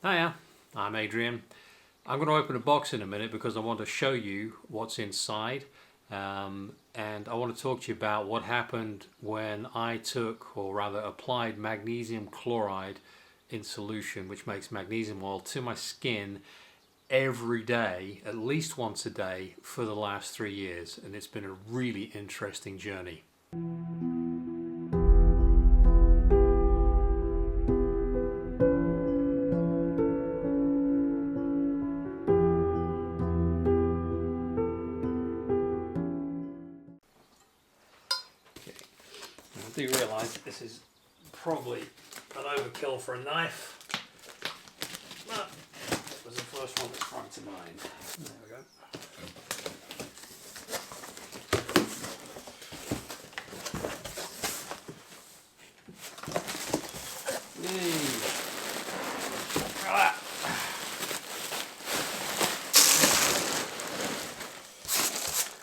Hiya, I'm Adrian. I'm going to open a box in a minute because I want to show you what's inside, and I want to talk to you about what happened when I took, or rather applied, magnesium chloride in solution, which makes magnesium oil, to my skin every day, at least once a day, for the last 3 years, and it's been a really interesting journey. I do realise that this is probably an overkill for a knife, but it was the first one that sprung to mind. There we go. Yay! Ah.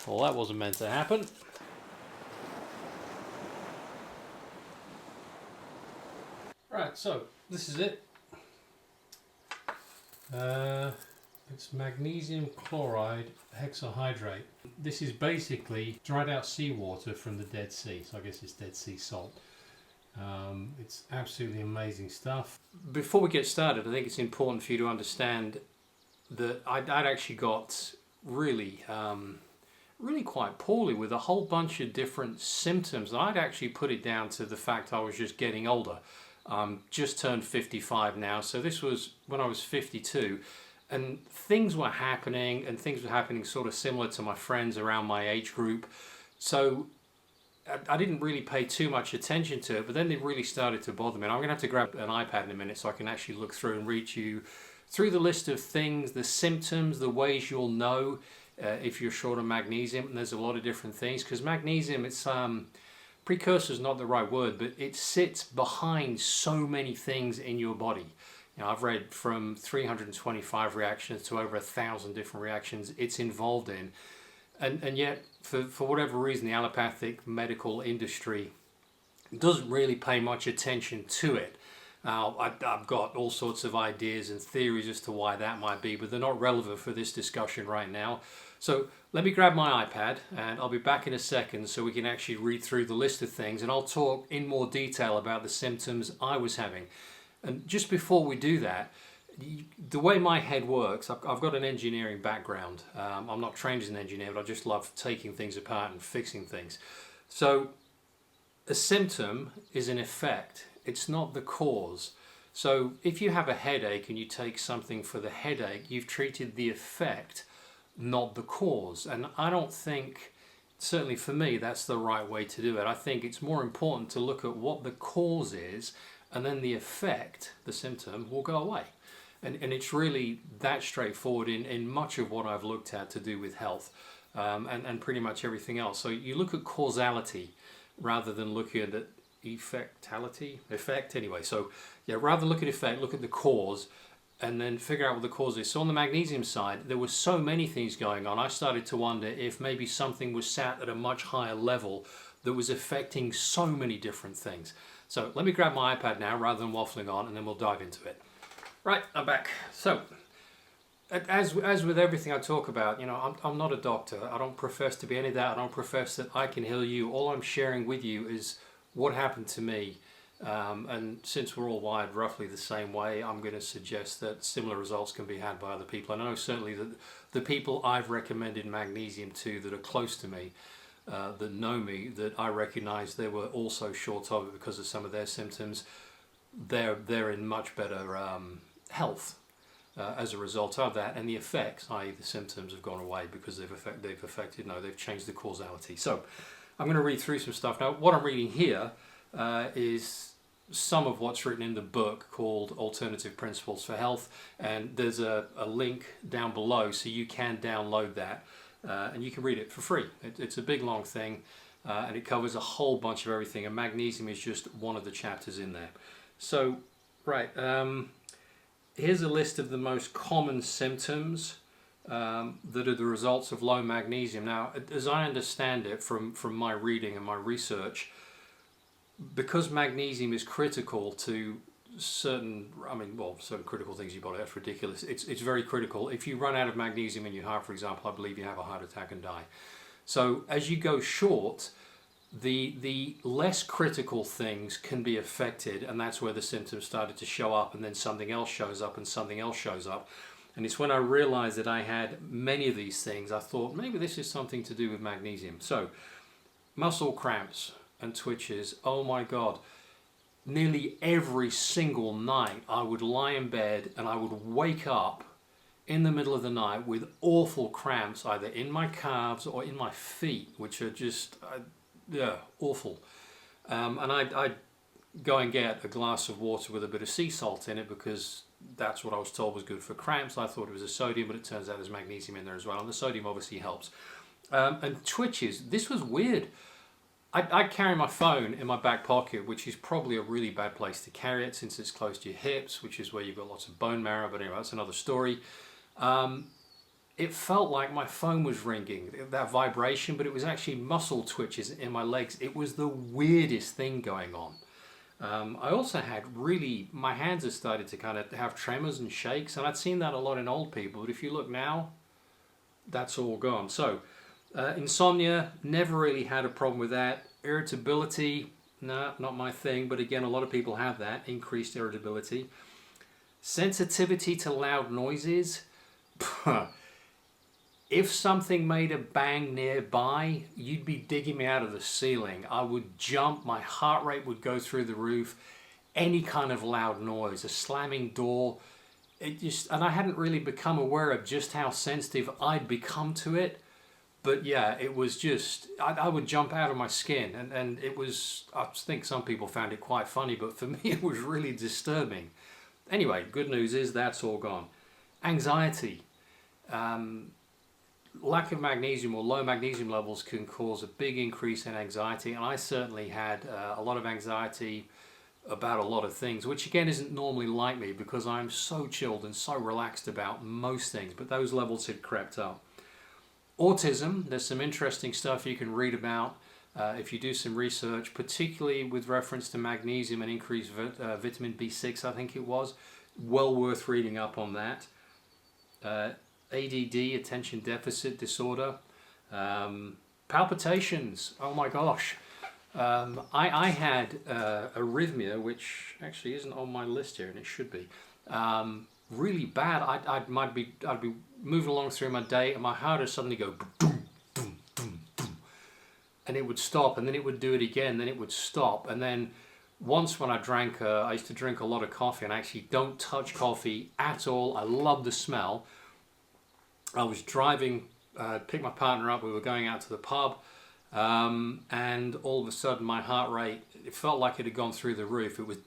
Well, that wasn't meant to happen. Right, so this is it. It's magnesium chloride hexahydrate. This is basically dried out seawater from the Dead Sea, so I guess it's Dead Sea salt. It's absolutely amazing stuff. Before we get started, I think it's important for you to understand that I'd actually got really quite poorly with a whole bunch of different symptoms. I'd actually put it down to the fact I was just getting older. Just turned 55 now, so this was when I was 52, and things were happening, sort of similar to my friends around my age group, so I didn't really pay too much attention to it, but then they really started to bother me. And I'm going to have to grab an iPad in a minute so I can actually look through and read you through the list of things, the symptoms, the ways you'll know if you're short on magnesium. And there's a lot of different things, because magnesium, it's precursor is not the right word, but it sits behind so many things in your body. You know, I've read from 325 reactions to over 1,000 different reactions it's involved in. And yet, for whatever reason, the allopathic medical industry doesn't really pay much attention to it. Now, I've got all sorts of ideas and theories as to why that might be, but they're not relevant for this discussion right now. So let me grab my iPad, and I'll be back in a second so we can actually read through the list of things, and I'll talk in more detail about the symptoms I was having. And just before we do that, the way my head works, I've got an engineering background. I'm not trained as an engineer, but I just love taking things apart and fixing things. So a symptom is an effect. It's not the cause. So if you have a headache and you take something for the headache, you've treated the effect, not the cause. And I don't think, certainly for me, that's the right way to do it. I think it's more important to look at what the cause is, and then the effect, the symptom, will go away. And it's really that straightforward in much of what I've looked at to do with health, and pretty much everything else. So you look at causality rather than looking at effect anyway. So yeah, rather than look at effect, look at the cause, and then figure out what the cause is. So on the magnesium side, there were so many things going on. I started to wonder if maybe something was sat at a much higher level that was affecting so many different things. So let me grab my iPad now rather than waffling on, and then we'll dive into it. Right, I'm back. So, as with everything I talk about, you know, I'm not a doctor. I don't profess to be any of that. I don't profess that I can heal you. All I'm sharing with you is what happened to me. And since we're all wired roughly the same way, I'm going to suggest that similar results can be had by other people. And I know certainly that the people I've recommended magnesium to that are close to me, that know me, that I recognize they were also short of it because of some of their symptoms, they're in much better health as a result of that, and the effects, i.e. the symptoms, have gone away because they've changed the causality. So I'm going to read through some stuff. Now, what I'm reading here is some of what's written in the book called Alternative Principles for Health, and there's a link down below so you can download that, and you can read it for free. It's a big long thing, and it covers a whole bunch of everything, and magnesium is just one of the chapters in there. So, right, here's a list of the most common symptoms that are the results of low magnesium. Now, as I understand it from my reading and my research, because magnesium is critical to certain critical things in your body. That's ridiculous. It's very critical. If you run out of magnesium in your heart, for example, I believe you have a heart attack and die. So as you go short, the less critical things can be affected, and that's where the symptoms started to show up, and then something else shows up and something else shows up. And it's when I realized that I had many of these things, I thought maybe this is something to do with magnesium. So muscle cramps and twitches, oh my God. Nearly every single night I would lie in bed and I would wake up in the middle of the night with awful cramps either in my calves or in my feet, which are just awful. And I'd go and get a glass of water with a bit of sea salt in it because that's what I was told was good for cramps. I thought it was a sodium, but it turns out there's magnesium in there as well, and the sodium obviously helps. And twitches, this was weird. I carry my phone in my back pocket, which is probably a really bad place to carry it since it's close to your hips, which is where you've got lots of bone marrow, but anyway, that's another story. It felt like my phone was ringing, that vibration, but it was actually muscle twitches in my legs. It was the weirdest thing going on. I also had my hands had started to kind of have tremors and shakes, and I'd seen that a lot in old people, but if you look now, that's all gone. So, insomnia, never really had a problem with that. Irritability, no, not my thing, but again, a lot of people have that, increased irritability. Sensitivity to loud noises. If something made a bang nearby, you'd be digging me out of the ceiling. I would jump, my heart rate would go through the roof. Any kind of loud noise, a slamming door, and I hadn't really become aware of just how sensitive I'd become to it. But yeah, it was just, I would jump out of my skin, and it was, I think some people found it quite funny, but for me it was really disturbing. Anyway, good news is that's all gone. Anxiety. Lack of magnesium or low magnesium levels can cause a big increase in anxiety, and I certainly had a lot of anxiety about a lot of things, which again isn't normally like me because I'm so chilled and so relaxed about most things, but those levels had crept up. Autism, there's some interesting stuff you can read about if you do some research, particularly with reference to magnesium and increased vitamin B6, I think it was. Well worth reading up on that. ADD, attention deficit disorder. Palpitations, oh my gosh. I had arrhythmia, which actually isn't on my list here, and it should be. Really bad. I'd be moving along through my day, and my heart would suddenly go boom, boom, boom, boom, and it would stop, and then it would do it again, then it would stop, and then once when I drank, I used to drink a lot of coffee, and I actually don't touch coffee at all. I love the smell. I was driving, picked my partner up. We were going out to the pub, and all of a sudden my heart rate, it felt like it had gone through the roof. It was.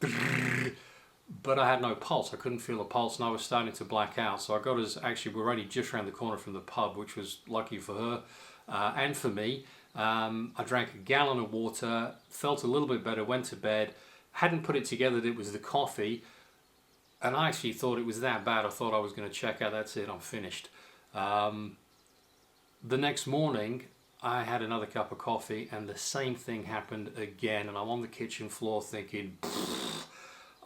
But I had no pulse. I couldn't feel a pulse, and I was starting to black out. So I got us, actually, we were only just around the corner from the pub, which was lucky for her and for me. I drank a gallon of water, felt a little bit better, went to bed, hadn't put it together that it was the coffee, and I actually thought it was that bad. I thought I was going to check out, that's it, I'm finished. The next morning, I had another cup of coffee, and the same thing happened again, and I'm on the kitchen floor thinking,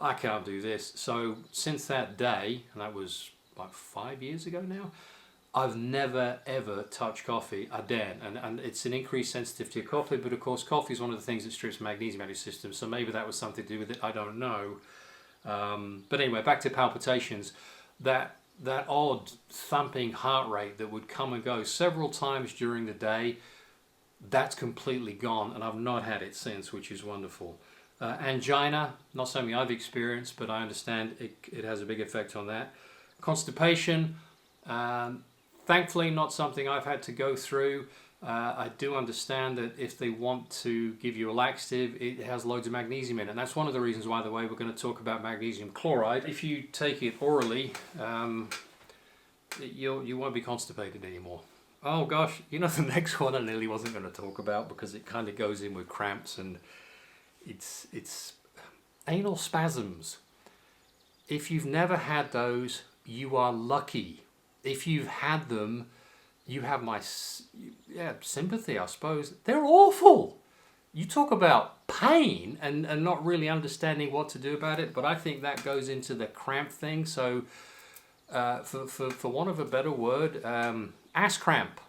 I can't do this. So since that day, and that was like 5 years ago now, I've never ever touched coffee. I daren't, and it's an increased sensitivity to coffee, but of course coffee is one of the things that strips magnesium out of your system, so maybe that was something to do with it, I don't know. But anyway, back to palpitations. That odd thumping heart rate that would come and go several times during the day, that's completely gone, and I've not had it since, which is wonderful. Angina, not something I've experienced, but I understand it has a big effect on that. Constipation, thankfully not something I've had to go through. I do understand that if they want to give you a laxative, it has loads of magnesium in it. And that's one of the reasons why, the way we're going to talk about magnesium chloride. If you take it orally, you won't be constipated anymore. Oh gosh, you know the next one I nearly wasn't going to talk about because it kind of goes in with cramps, and it's anal spasms. If you've never had those, you are lucky. If you've had them, you have my sympathy, I suppose. They're awful. You talk about pain and not really understanding what to do about it, but I think that goes into the cramp thing. So for want of a better word, ass cramp,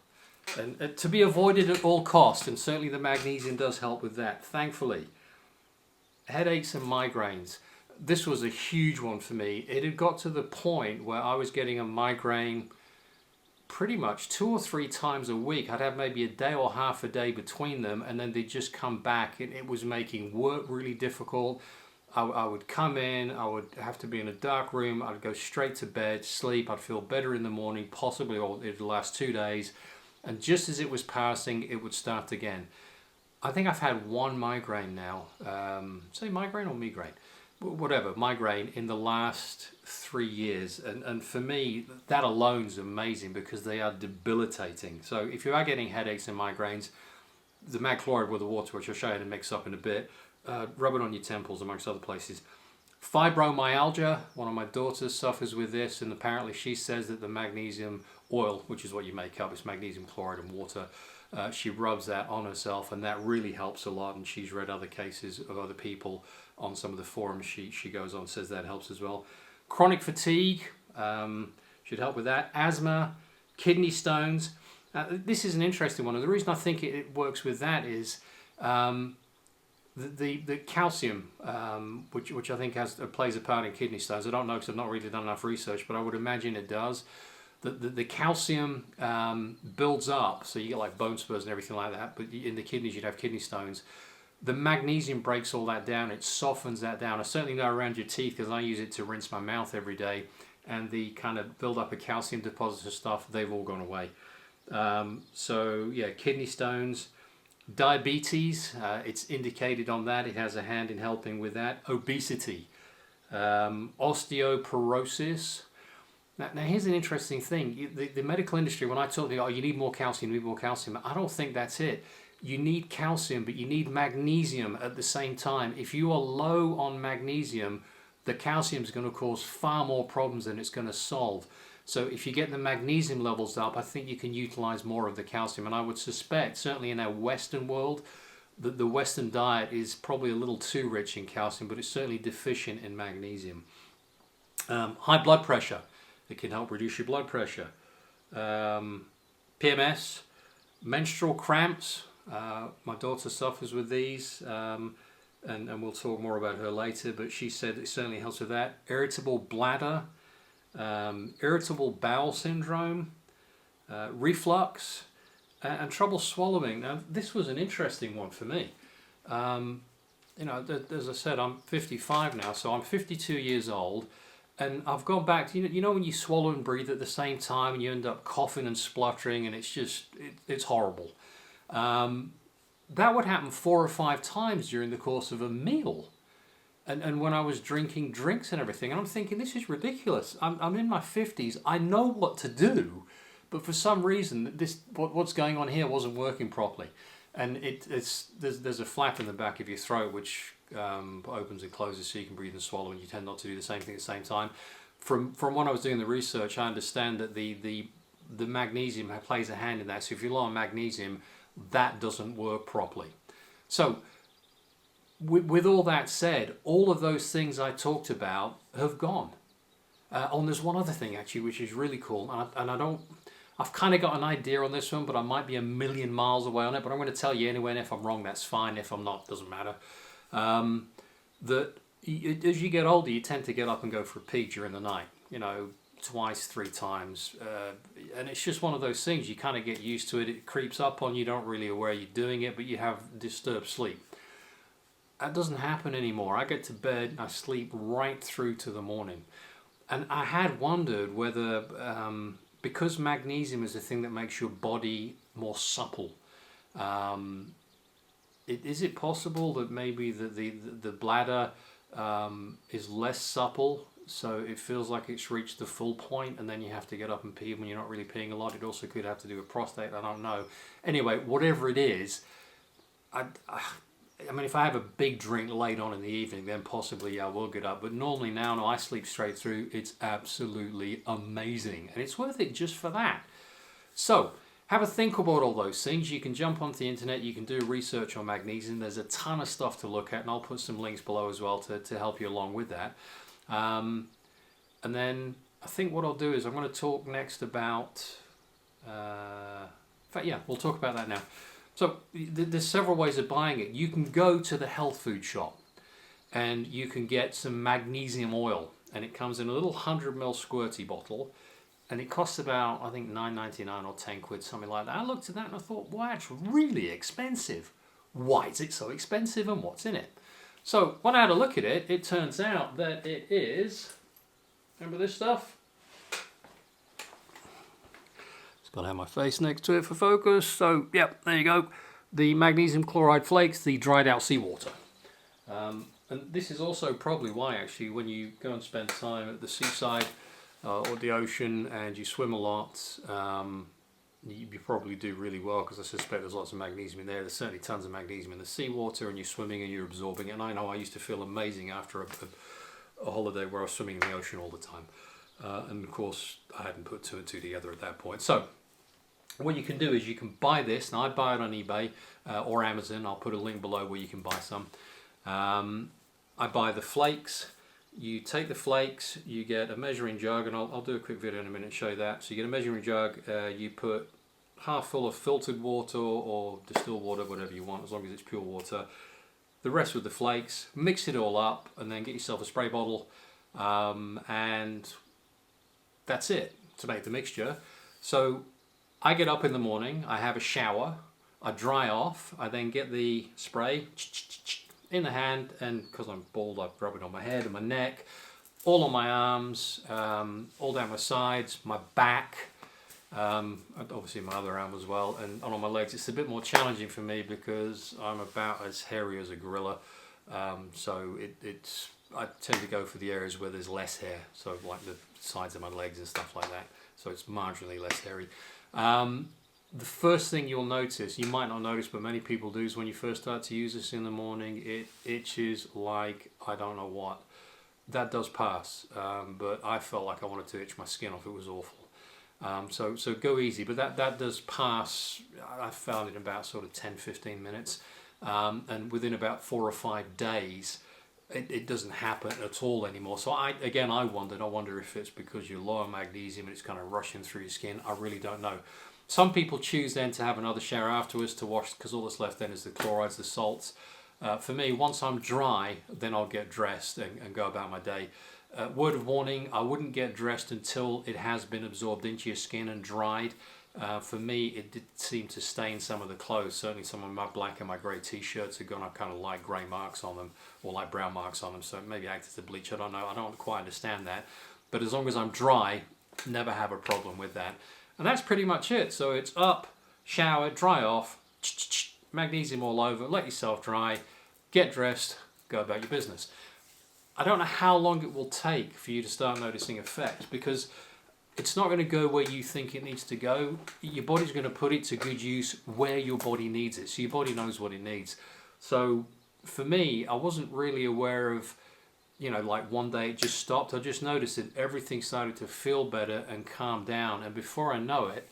and to be avoided at all costs, and certainly the magnesium does help with that, thankfully. Headaches and migraines. This was a huge one for me. It had got to the point where I was getting a migraine pretty much 2 or 3 times a week. I'd have maybe a day or half a day between them, and then they'd just come back, and it was making work really difficult. I would come in, I would have to be in a dark room, I'd go straight to bed, sleep, I'd feel better in the morning, possibly, or it'd last 2 days, and just as it was passing, it would start again. I think I've had one migraine now, say migraine or migraine, whatever, migraine in the last 3 years. And for me, that alone is amazing because they are debilitating. So if you are getting headaches and migraines, the mag chloride with the water, which I'll show you to mix up in a bit, rub it on your temples amongst other places. Fibromyalgia, one of my daughters suffers with this, and apparently she says that the magnesium oil, which is what you make up, it's magnesium chloride and water, she rubs that on herself, and that really helps a lot. And she's read other cases of other people on some of the forums she goes on, says that helps as well. Chronic fatigue should help with that. Asthma, kidney stones. This is an interesting one, and the reason I think it works with that is the calcium, which I think plays a part in kidney stones. I don't know because I've not really done enough research, but I would imagine it does. The calcium builds up, so you get like bone spurs and everything like that, but in the kidneys you'd have kidney stones. The magnesium breaks all that down, it softens that down. I certainly know around your teeth because I use it to rinse my mouth every day, and the kind of build up of calcium deposits and stuff, they've all gone away. So yeah, kidney stones. Diabetes, it's indicated on that, it has a hand in helping with that. Obesity, osteoporosis. Now here's an interesting thing. The medical industry, when I talk to you, oh, you need more calcium, I don't think that's it. You need calcium, but you need magnesium at the same time. If you are low on magnesium, the calcium is going to cause far more problems than it's going to solve. So if you get the magnesium levels up, I think you can utilize more of the calcium. And I would suspect, certainly in our Western world, that the Western diet is probably a little too rich in calcium, but it's certainly deficient in magnesium. High blood pressure. It can help reduce your blood pressure. PMS, menstrual cramps. My daughter suffers with these, and we'll talk more about her later, but she said it certainly helps with that. Irritable bladder, irritable bowel syndrome, reflux, and trouble swallowing. Now, this was an interesting one for me. You know, as I said, I'm 55 now, so I'm 52 years old. And I've gone back to, you know when you swallow and breathe at the same time and you end up coughing and spluttering and it's just, it's horrible. That would happen 4 or 5 times during the course of a meal. And when I was drinking drinks and everything, and I'm thinking, this is ridiculous. I'm in my 50s, I know what to do, but for some reason, what's going on here wasn't working properly. And there's a flap in the back of your throat which opens and closes so you can breathe and swallow, and you tend not to do the same thing at the same time. From when I was doing the research, I understand that the magnesium plays a hand in that. So if you're low on magnesium, that doesn't work properly. So with all that said, all of those things I talked about have gone. And there's one other thing actually which is really cool, I've kind of got an idea on this one, but I might be a million miles away on it, but I'm going to tell you anyway, and if I'm wrong, that's fine. If I'm not, doesn't matter. That as you get older, you tend to get up and go for a pee during the night, twice, 3 times. And it's just one of those things, you kind of get used to it. It creeps up on you, don't really aware you're doing it, but you have disturbed sleep. That doesn't happen anymore. I get to bed, I sleep right through to the morning. And I had wondered whether, because magnesium is the thing that makes your body more supple, is it possible that maybe the bladder is less supple, so it feels like it's reached the full point, and then you have to get up and pee when you're not really peeing a lot? It also could have to do with prostate, I don't know. Anyway, whatever it is, I mean, if I have a big drink late on in the evening, then possibly I will get up. But normally now, no, I sleep straight through. It's absolutely amazing. And it's worth it just for that. So, have a think about all those things. You can jump onto the internet, you can do research on magnesium. There's a ton of stuff to look at, and I'll put some links below as well to help you along with that. And then I think what I'll do is I'm going to talk next about, in fact, yeah, we'll talk about that now. So there's several ways of buying it. You can go to the health food shop and you can get some magnesium oil, and it comes in a little 100 ml squirty bottle. And it costs about, I think, $9.99 or 10 quid, something like that. I looked at that and I thought, wow, it's really expensive. Why is it so expensive and what's in it? So when I had a look at it, it turns out that it is, remember this stuff? It's got to have my face next to it for focus. So, yeah, there you go. The magnesium chloride flakes, the dried out seawater. And this is also probably why, actually, when you go and spend time at the seaside, or the ocean, and you swim a lot, you probably do really well, because I suspect there's lots of magnesium in there. There's certainly tons of magnesium in the seawater, and you're swimming and you're absorbing it. And I know I used to feel amazing after a holiday where I was swimming in the ocean all the time. And of course, I hadn't put two and two together at that point. So what you can do is you can buy this, and I buy it on eBay or Amazon. I'll put a link below where you can buy some. I buy the flakes. You take the flakes, you get a measuring jug, and I'll do a quick video in a minute and show you that. So you get a measuring jug, you put half full of filtered water or distilled water, whatever you want, as long as it's pure water. The rest with the flakes, mix it all up, and then get yourself a spray bottle, and that's it to make the mixture. So I get up in the morning, I have a shower, I dry off, I then get the spray in the hand, and because I'm bald, I rub it on my head and my neck, all on my arms, all down my sides, my back, and obviously my other arm as well, and on my legs. It's a bit more challenging for me because I'm about as hairy as a gorilla, so I tend to go for the areas where there's less hair, so like the sides of my legs and stuff like that, so it's marginally less hairy. The first thing you'll notice, you might not notice, but many people do, is when you first start to use this in the morning, it itches like I don't know what. That does pass, but I felt like I wanted to itch my skin off. It was awful. So go easy, but that does pass. I found it in about sort of 10-15 minutes, and within about 4 or 5 days, it doesn't happen at all anymore. So I wonder if it's because you're low on magnesium and it's kind of rushing through your skin. I really don't know. Some people choose then to have another shower afterwards to wash, because all that's left then is the chlorides, the salts. For me, once I'm dry, then I'll get dressed and go about my day. Word of warning, I wouldn't get dressed until it has been absorbed into your skin and dried. For me, it did seem to stain some of the clothes. Certainly some of my black and my grey t-shirts have gone up kind of light grey marks on them, or light brown marks on them, so maybe acted as a bleach. I don't know, I don't quite understand that. But as long as I'm dry, never have a problem with that. And that's pretty much it. So it's up, shower, dry off, magnesium all over, let yourself dry, get dressed, go about your business. I don't know how long it will take for you to start noticing effects, because it's not going to go where you think it needs to go. Your body's going to put it to good use where your body needs it. So your body knows what it needs. So for me, I wasn't really aware of, like one day it just stopped. I just noticed that everything started to feel better and calm down. And before I know it,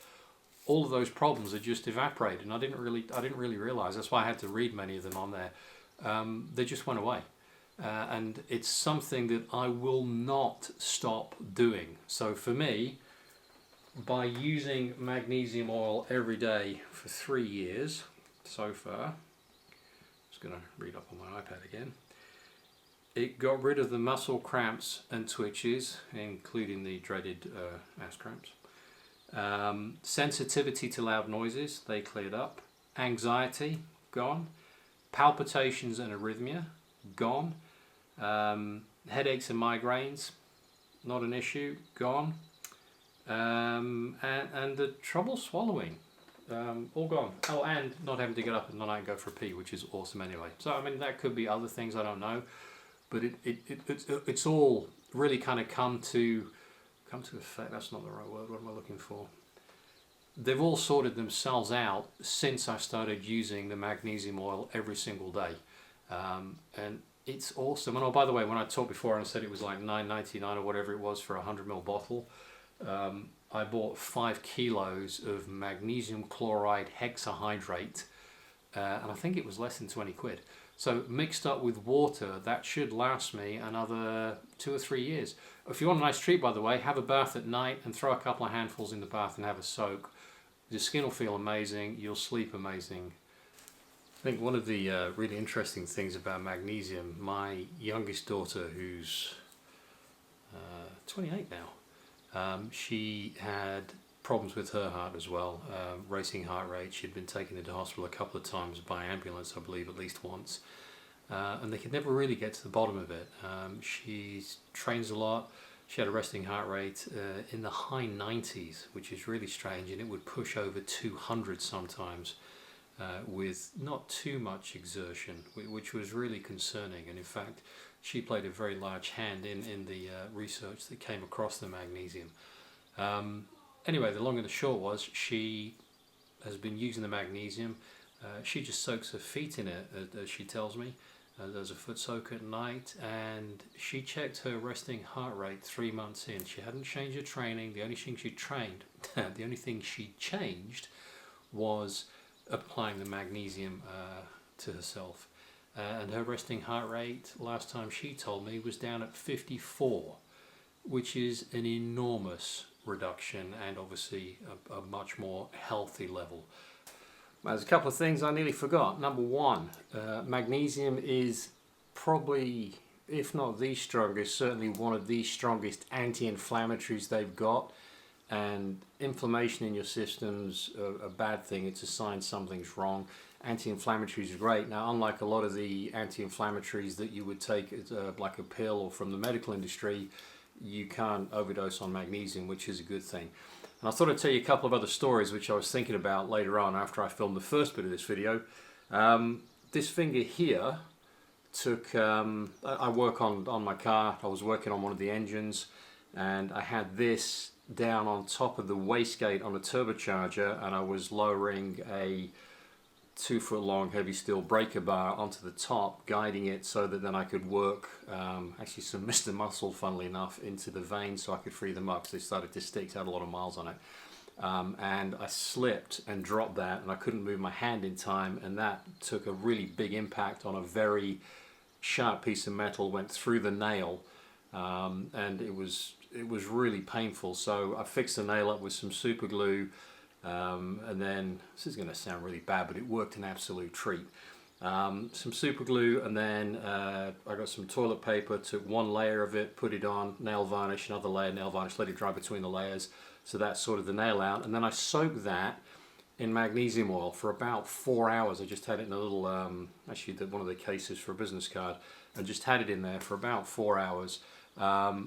all of those problems had just evaporated. And I didn't really realize. That's why I had to read many of them on there. They just went away. And it's something that I will not stop doing. So for me, by using magnesium oil every day for 3 years so far, just going to read up on my iPad again, it got rid of the muscle cramps and twitches, including the dreaded ass cramps. Sensitivity to loud noises, they cleared up. Anxiety, gone. Palpitations and arrhythmia, gone. Headaches and migraines, not an issue, gone. And the trouble swallowing, all gone. Oh, and not having to get up at night and go for a pee, which is awesome anyway. So I mean, that could be other things, I don't know, but it's all really kind of come to effect. That's not the right word. What am I looking for? They've all sorted themselves out since I started using the magnesium oil every single day, and it's awesome. And oh, by the way, when I talked before and I said it was like $9.99 or whatever it was for a 100 ml bottle, I bought 5 kilos of magnesium chloride hexahydrate, and I think it was less than 20 quid. So mixed up with water, that should last me another 2 or 3 years. If you want a nice treat, by the way, have a bath at night and throw a couple of handfuls in the bath and have a soak. Your skin will feel amazing, you'll sleep amazing. I think one of the really interesting things about magnesium, my youngest daughter, who's 28 now, she had problems with her heart as well, racing heart rate. She'd been taken into hospital a couple of times by ambulance, I believe, at least once, and they could never really get to the bottom of it. She trains a lot. She had a resting heart rate in the high 90s, which is really strange, and it would push over 200 sometimes with not too much exertion, which was really concerning. And in fact, she played a very large hand in the research that came across the magnesium. Anyway, the long and the short was, she has been using the magnesium. She just soaks her feet in it, as she tells me. There's a foot soak at night, and she checked her resting heart rate 3 months in. She hadn't changed her training. The only thing she changed was applying the magnesium to herself. And her resting heart rate, last time she told me, was down at 54, which is an enormous reduction, and obviously a much more healthy level. There's a couple of things I nearly forgot. Number one, magnesium is probably, if not the strongest, certainly one of the strongest anti-inflammatories they've got. And inflammation in your system's a bad thing. It's a sign something's wrong. Anti-inflammatories are great. Now, unlike a lot of the anti-inflammatories that you would take like a pill or from the medical industry, you can't overdose on magnesium, which is a good thing. And I thought I'd tell you a couple of other stories which I was thinking about later on after I filmed the first bit of this video. This finger here took, I work on my car. I was working on one of the engines, and I had this down on top of the wastegate on a turbocharger, and I was lowering a 2 foot long heavy steel breaker bar onto the top, guiding it so that then I could work actually some Mr. Muscle, funnily enough, into the veins so I could free them up, because they started to stick. It had a lot of miles on it. And I slipped and dropped that, and I couldn't move my hand in time, and that took a really big impact on a very sharp piece of metal, went through the nail, and it was really painful. So I fixed the nail up with some super glue. And then, this is going to sound really bad, but it worked an absolute treat. Some super glue, and then I got some toilet paper, took one layer of it, put it on, nail varnish, another layer, nail varnish, let it dry between the layers, so that sorted the nail out. And then I soaked that in magnesium oil for about 4 hours. I just had it in a little, actually one of the cases for a business card, and just had it in there for about 4 hours.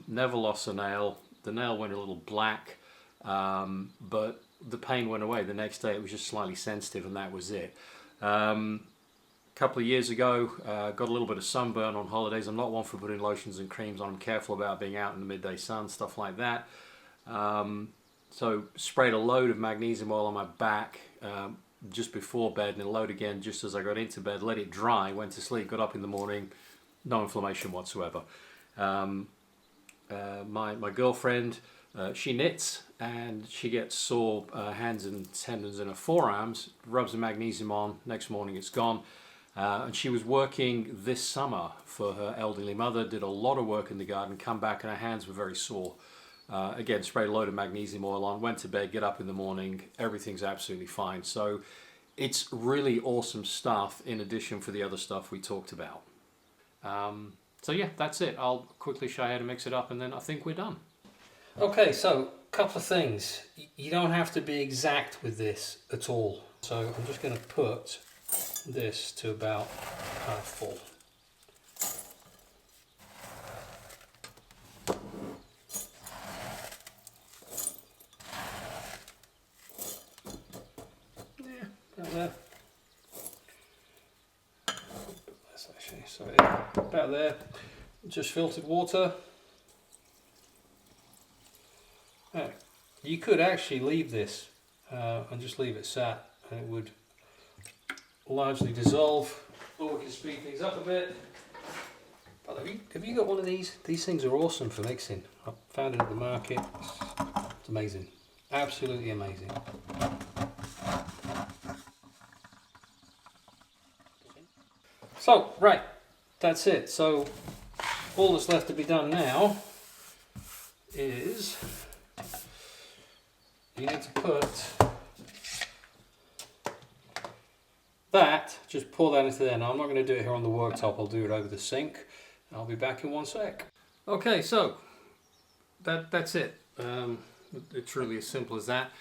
Never lost a nail. The nail went a little black, but the pain went away. The next day it was just slightly sensitive, and that was it. A couple of years ago, got a little bit of sunburn on holidays. I'm not one for putting lotions and creams on. I'm careful about being out in the midday sun, stuff like that. So sprayed a load of magnesium oil on my back just before bed, and a load again just as I got into bed, let it dry, went to sleep, got up in the morning, no inflammation whatsoever. My girlfriend, she knits, and she gets sore hands and tendons in her forearms, rubs the magnesium on, next morning it's gone. And she was working this summer for her elderly mother, did a lot of work in the garden, come back and her hands were very sore. Again, sprayed a load of magnesium oil on, went to bed, get up in the morning, everything's absolutely fine. So it's really awesome stuff in addition for the other stuff we talked about. So yeah, that's it. I'll quickly show you how to mix it up, and then I think we're done. Okay, so a couple of things. You don't have to be exact with this at all. So I'm just going to put this to about half full. Yeah, about there. That's actually, sorry, about there. Just filtered water. Now, you could actually leave this and just leave it sat, and it would largely dissolve, or we can speed things up a bit. But have you got one of these? These things are awesome for mixing. I found it at the market. It's Amazing. Absolutely amazing. So, right, that's it. So, all that's left to be done now is you need to put that, just pour that into there. Now, I'm not going to do it here on the worktop, I'll do it over the sink. I'll be back in one sec. Okay, so that's it. It's really as simple as that.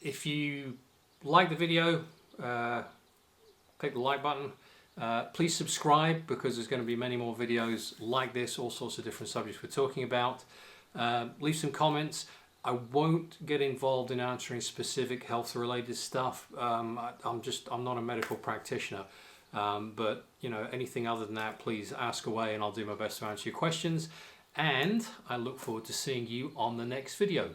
If you like the video, click the like button. Please subscribe, because there's going to be many more videos like this, all sorts of different subjects we're talking about. Leave some comments. I won't get involved in answering specific health related stuff. I'm not a medical practitioner, but you know, anything other than that, please ask away and I'll do my best to answer your questions. And I look forward to seeing you on the next video.